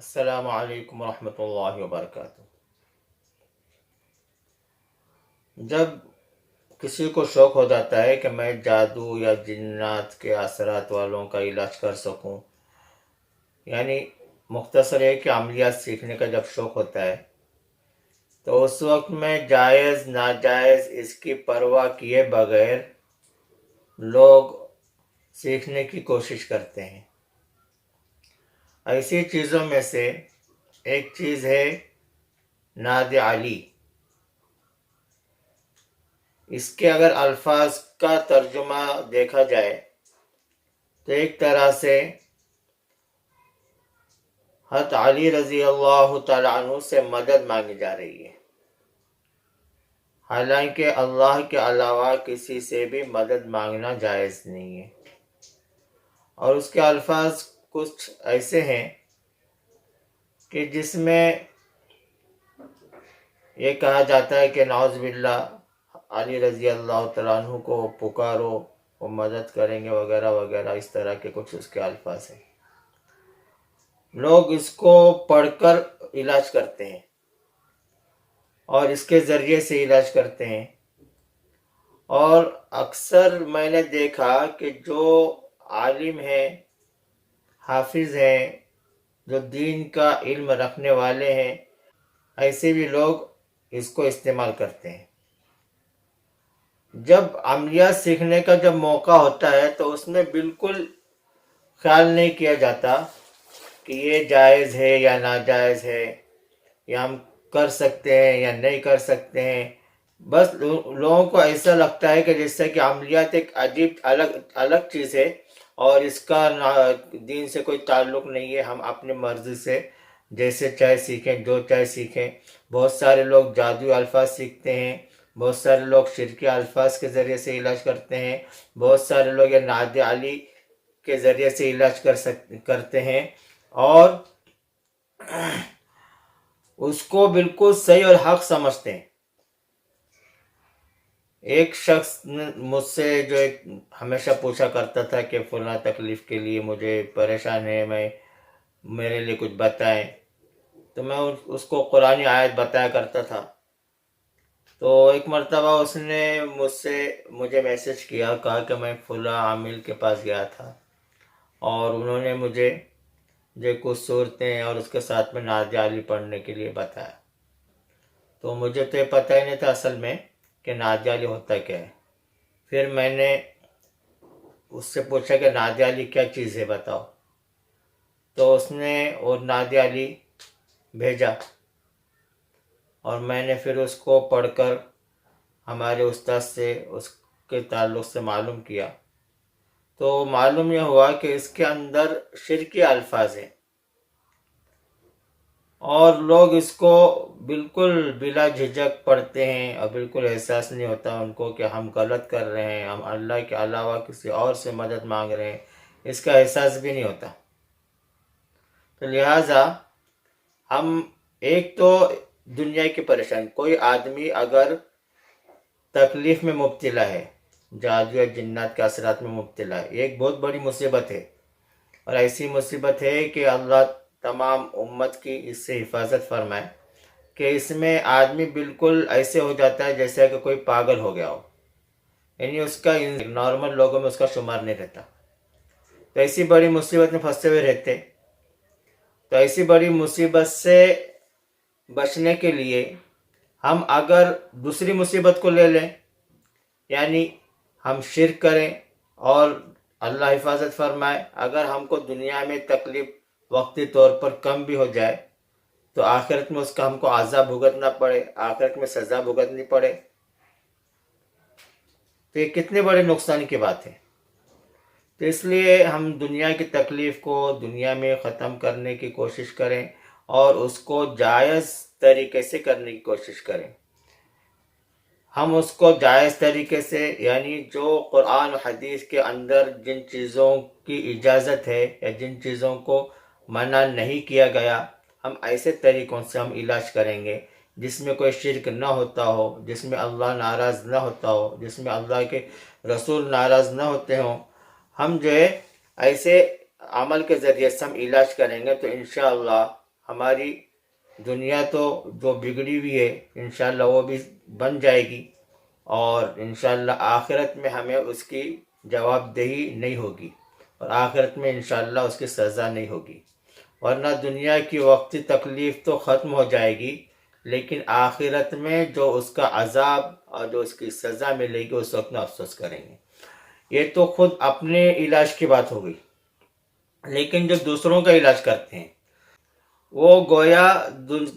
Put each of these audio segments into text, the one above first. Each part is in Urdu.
السلام علیکم ورحمۃ اللہ وبرکاتہ۔ جب کسی کو شوق ہو جاتا ہے کہ میں جادو یا جنات کے اثرات والوں کا علاج کر سکوں، یعنی مختصر ہے کہ عملیات سیکھنے کا جب شوق ہوتا ہے تو اس وقت میں جائز ناجائز اس کی پرواہ کیے بغیر لوگ سیکھنے کی کوشش کرتے ہیں۔ ایسی چیزوں میں سے ایک چیز ہے ناد علی۔ اس کے اگر الفاظ کا ترجمہ دیکھا جائے تو ایک طرح سے حضرت علی رضی اللہ تعالیٰ عنہ سے مدد مانگی جا رہی ہے، حالانکہ اللہ کے علاوہ کسی سے بھی مدد مانگنا جائز نہیں ہے۔ اور اس کے الفاظ کچھ ایسے ہیں کہ جس میں یہ کہا جاتا ہے کہ نعوذ باللہ علی رضی اللہ تعالیٰ عنہ کو پکارو، وہ مدد کریں گے وغیرہ وغیرہ، اس طرح کے کچھ اس کے الفاظ ہیں۔ لوگ اس کو پڑھ کر علاج کرتے ہیں اور اس کے ذریعے سے علاج کرتے ہیں، اور اکثر میں نے دیکھا کہ جو عالم ہیں، حافظ ہیں، جو دین کا علم رکھنے والے ہیں، ایسے بھی لوگ اس کو استعمال کرتے ہیں۔ جب عملیات سیکھنے کا جب موقع ہوتا ہے تو اس میں بالکل خیال نہیں کیا جاتا کہ یہ جائز ہے یا ناجائز ہے، یا ہم کر سکتے ہیں یا نہیں کر سکتے ہیں۔ بس لوگوں کو ایسا لگتا ہے کہ جس سے کہ عملیات ایک عجیب الگ چیز ہے اور اس کا دین سے کوئی تعلق نہیں ہے، ہم اپنی مرضی سے جیسے چاہے سیکھیں، جو چاہے سیکھیں۔ بہت سارے لوگ جادوئی الفاظ سیکھتے ہیں، بہت سارے لوگ شرکی الفاظ کے ذریعے سے علاج کرتے ہیں، بہت سارے لوگ یہ ناد علی کے ذریعے سے علاج کرتے ہیں، اور اس کو بالکل صحیح اور حق سمجھتے ہیں۔ ایک شخص مجھ سے جو ہمیشہ پوچھا کرتا تھا کہ فلاں تکلیف کے لیے مجھے پریشان ہے، میرے لیے کچھ بتائیں، تو میں اس کو قرآنی آیت بتایا کرتا تھا۔ تو ایک مرتبہ اس نے مجھے میسج کیا، کہا کہ میں فلاں عامل کے پاس گیا تھا اور انہوں نے مجھے جو کچھ صورتیں اور اس کے ساتھ میں ناد علی پڑھنے کے لیے بتایا۔ تو مجھے تو یہ پتہ ہی نہیں تھا اصل میں کہ ناد علی ہوتا کیا ہے۔ پھر میں نے اس سے پوچھا کہ ناد علی کیا چیز ہے بتاؤ، تو اس نے وہ ناد علی بھیجا، اور میں نے پھر اس کو پڑھ کر ہمارے استاد سے اس کے تعلق سے معلوم کیا، تو معلوم یہ ہوا کہ اس کے اندر شرکی الفاظ ہیں، اور لوگ اس کو بالکل بلا جھجک پڑھتے ہیں اور بالکل احساس نہیں ہوتا ان کو کہ ہم غلط کر رہے ہیں، ہم اللہ کے علاوہ کسی اور سے مدد مانگ رہے ہیں، اس کا احساس بھی نہیں ہوتا۔ تو لہٰذا ہم ایک تو دنیا کی پریشانی، کوئی آدمی اگر تکلیف میں مبتلا ہے، جادو یا جنات کے اثرات میں مبتلا ہے، ایک بہت بڑی مصیبت ہے، اور ایسی مصیبت ہے کہ اللہ تمام امت کی اس سے حفاظت فرمائے کہ اس میں آدمی بالکل ایسے ہو جاتا ہے جیسے کہ کوئی پاگل ہو گیا ہو، یعنی اس کا نارمل لوگوں میں اس کا شمار نہیں رہتا۔ تو ایسی بڑی مصیبت میں پھنسے ہوئے رہتے، تو ایسی بڑی مصیبت سے بچنے کے لیے ہم اگر دوسری مصیبت کو لے لیں، یعنی ہم شرک کریں اور اللہ حفاظت فرمائے، اگر ہم کو دنیا میں تکلیف وقتی طور پر کم بھی ہو جائے تو آخرت میں اس کا ہم کو عذاب بھگتنا پڑے، آخرت میں سزا بھگتنی پڑے، تو یہ کتنے بڑے نقصان کی بات ہے۔ تو اس لیے ہم دنیا کی تکلیف کو دنیا میں ختم کرنے کی کوشش کریں اور اس کو جائز طریقے سے کرنے کی کوشش کریں۔ ہم اس کو جائز طریقے سے، یعنی جو قرآن و حدیث کے اندر جن چیزوں کی اجازت ہے یا جن چیزوں کو منع نہیں کیا گیا، ہم ایسے طریقوں سے ہم علاج کریں گے جس میں کوئی شرک نہ ہوتا ہو، جس میں اللہ ناراض نہ ہوتا ہو، جس میں اللہ کے رسول ناراض نہ ہوتے ہوں۔ ہم جو ہے ایسے عمل کے ذریعے سے ہم علاج کریں گے تو انشاءاللہ ہماری دنیا تو جو بگڑی ہوئی ہے انشاءاللہ وہ بھی بن جائے گی، اور انشاءاللہ آخرت میں ہمیں اس کی جواب دہی نہیں ہوگی، اور آخرت میں انشاءاللہ اس کی سزا نہیں ہوگی، ورنہ دنیا کی وقتی تکلیف تو ختم ہو جائے گی، لیکن آخرت میں جو اس کا عذاب اور جو اس کی سزا ملے گی اس وقت میں افسوس کریں گے۔ یہ تو خود اپنے علاج کی بات ہو گئی، لیکن جو دوسروں کا علاج کرتے ہیں وہ گویا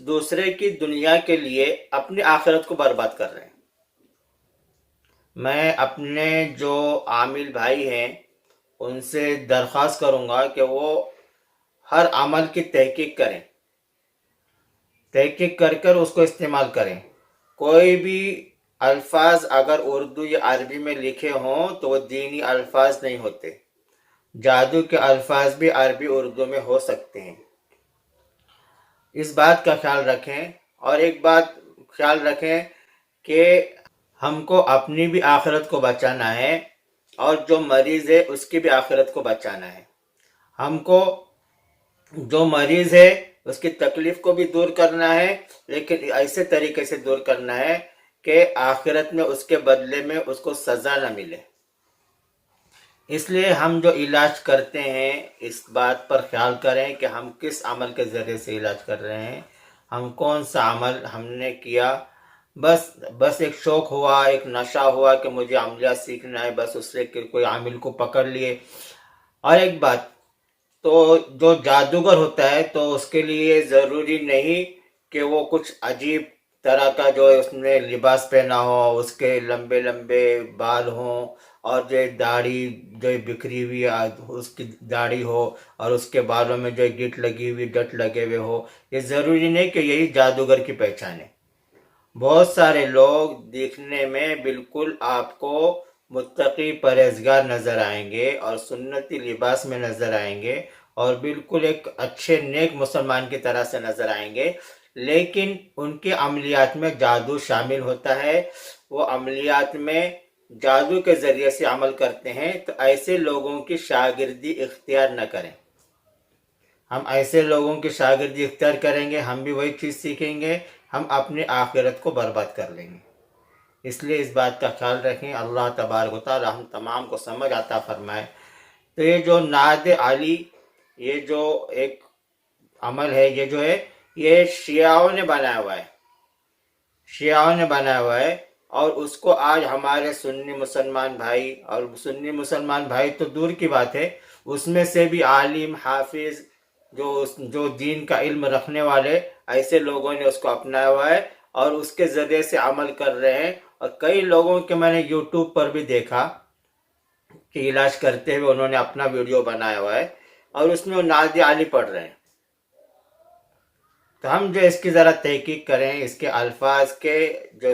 دوسرے کی دنیا کے لیے اپنی آخرت کو برباد کر رہے ہیں۔ میں اپنے جو عامل بھائی ہیں ان سے درخواست کروں گا کہ وہ ہر عمل کی تحقیق کریں، تحقیق کر کر اس کو استعمال کریں۔ کوئی بھی الفاظ اگر اردو یا عربی میں لکھے ہوں تو وہ دینی الفاظ نہیں ہوتے، جادو کے الفاظ بھی عربی اردو میں ہو سکتے ہیں۔ اس بات کا خیال رکھیں، اور ایک بات خیال رکھیں کہ ہم کو اپنی بھی آخرت کو بچانا ہے اور جو مریض ہے اس کی بھی آخرت کو بچانا ہے۔ ہم کو جو مریض ہے اس کی تکلیف کو بھی دور کرنا ہے، لیکن ایسے طریقے سے دور کرنا ہے کہ آخرت میں اس کے بدلے میں اس کو سزا نہ ملے۔ اس لیے ہم جو علاج کرتے ہیں اس بات پر خیال کریں کہ ہم کس عمل کے ذریعے سے علاج کر رہے ہیں، ہم کون سا عمل ہم نے کیا۔ بس ایک شوق ہوا، ایک نشہ ہوا کہ مجھے عملیات سیکھنا ہے، بس اس سے کوئی عامل کو پکڑ لیے۔ اور ایک بات، تو جو جادوگر ہوتا ہے تو اس کے لیے ضروری نہیں کہ وہ کچھ عجیب طرح کا جو اس نے لباس پہنا ہو، اس کے لمبے لمبے بال ہوں، اور جو داڑھی جو بکھری ہوئی اس کی داڑھی ہو، اور اس کے بالوں میں جو گٹ لگی ہوئی ڈٹ لگے ہوئے ہو۔ یہ ضروری نہیں کہ یہی جادوگر کی پہچان ہے۔ بہت سارے لوگ دیکھنے میں بالکل آپ کو متقی پرہیزگار نظر آئیں گے اور سنتی لباس میں نظر آئیں گے، اور بالکل ایک اچھے نیک مسلمان کی طرح سے نظر آئیں گے، لیکن ان کے عملیات میں جادو شامل ہوتا ہے، وہ عملیات میں جادو کے ذریعے سے عمل کرتے ہیں۔ تو ایسے لوگوں کی شاگردی اختیار نہ کریں۔ ہم ایسے لوگوں کی شاگردی اختیار کریں گے، ہم بھی وہی چیز سیکھیں گے، ہم اپنی آخرت کو برباد کر لیں گے۔ اس لیے اس بات کا خیال رکھیں۔ اللہ تبارک و تعالی ہم تمام کو سمجھ عطا فرمائے۔ تو یہ جو نعت علی، یہ جو ایک عمل ہے، یہ جو ہے یہ شیعوں نے بنایا ہوا ہے، شیعوں نے بنایا ہوا ہے، اور اس کو آج ہمارے سنی مسلمان بھائی، اور سنی مسلمان بھائی تو دور کی بات ہے، اس میں سے بھی عالم حافظ جو دین کا علم رکھنے والے ایسے لوگوں نے اس کو اپنایا ہوا ہے، اور اس کے ذریعے سے عمل کر رہے ہیں۔ اور کئی لوگوں کے میں نے یوٹیوب پر بھی دیکھا کہ علاج کرتے ہوئے انہوں نے اپنا ویڈیو بنایا ہوا ہے، اور اس میں وہ نعت علی پڑھ رہے ہیں۔ تو ہم جو اس کی ذرا تحقیق کریں، اس کے الفاظ کے جو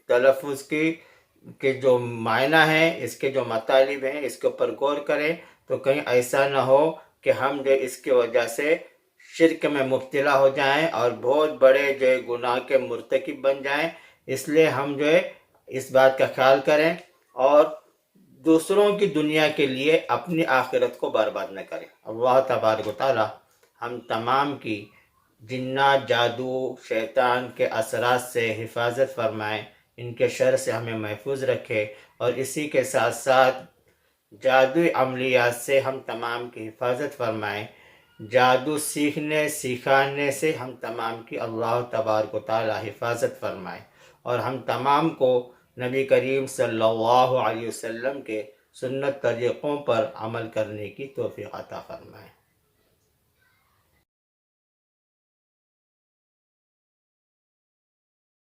تلفظ کے جو معنی ہیں، اس کے جو مطالب ہیں، اس کے اوپر غور کریں، تو کہیں ایسا نہ ہو کہ ہم جو اس کی وجہ سے شرک میں مبتلا ہو جائیں اور بہت بڑے جو گناہ کے مرتکب بن جائیں۔ اس لیے ہم جو ہے اس بات کا خیال کریں اور دوسروں کی دنیا کے لیے اپنی آخرت کو برباد نہ کریں۔ اللہ تبارک و تعالی ہم تمام کی جنات، جادو، شیطان کے اثرات سے حفاظت فرمائیں، ان کے شر سے ہمیں محفوظ رکھے، اور اسی کے ساتھ ساتھ جادوئی عملیات سے ہم تمام کی حفاظت فرمائیں۔ جادو سیکھنے سکھانے سے ہم تمام کی اللہ تبارک و تعالی حفاظت فرمائیں، اور ہم تمام کو نبی کریم صلی اللہ علیہ وسلم کے سنت طریقوں پر عمل کرنے کی توفیق عطا فرمائیں۔